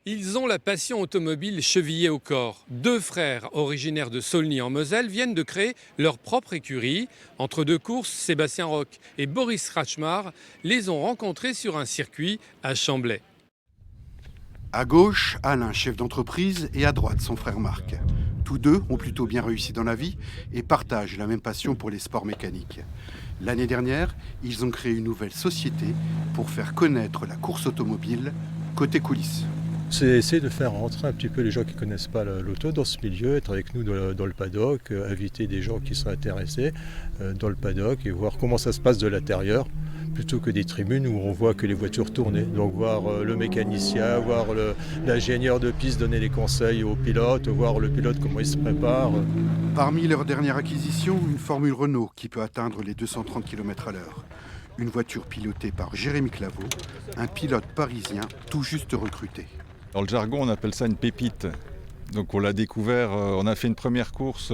Ils ont la passion automobile chevillée au corps. Deux frères originaires de Saulny en Moselle viennent de créer leur propre écurie. Entre deux courses, Sébastien Roch et Boris Rachmar les ont rencontrés sur un circuit à Chamblay. À gauche, Alain, chef d'entreprise, et à droite, son frère Marc. Tous deux ont plutôt bien réussi dans la vie et partagent la même passion pour les sports mécaniques. L'année dernière, ils ont créé une nouvelle société pour faire connaître la course automobile côté coulisses. C'est essayer de faire rentrer un petit peu les gens qui ne connaissent pas l'auto dans ce milieu, être avec nous dans le paddock, inviter des gens qui seraient intéressés dans le paddock et voir comment ça se passe de l'intérieur, plutôt que des tribunes où on voit que les voitures tourner. Donc voir le mécanicien, voir l'ingénieur de piste donner les conseils aux pilotes, voir le pilote comment il se prépare. Parmi leurs dernières acquisitions, une Formule Renault qui peut atteindre les 230 km/h. Une voiture pilotée par Jérémy Claveau, un pilote parisien tout juste recruté. Dans le jargon, on appelle ça une pépite. Donc on l'a découvert, on a fait une première course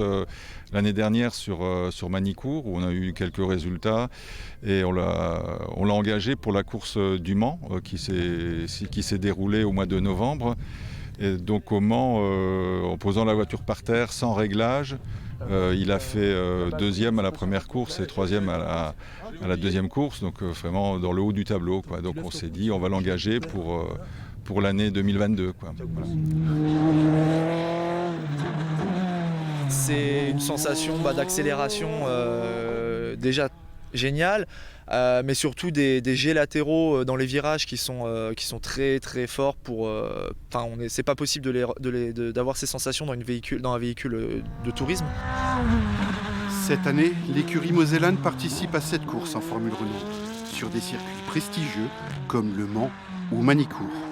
l'année dernière sur Manicourt où on a eu quelques résultats et on l'a engagé pour la course du Mans qui s'est déroulée au mois de novembre. Et donc au Mans, en posant la voiture par terre sans réglage, il a fait deuxième à la première course et troisième à la deuxième course, donc vraiment dans le haut du tableau, quoi. Donc on s'est dit on va l'engager pour l'année 2022, quoi. Voilà. C'est une sensation d'accélération déjà géniale, mais surtout des jets latéraux dans les virages qui sont très très forts pour. C'est pas possible d'avoir ces sensations dans un véhicule de tourisme. Cette année, l'écurie mosellane participe à 7 courses en Formule Renault, sur des circuits prestigieux comme Le Mans ou Manicourt.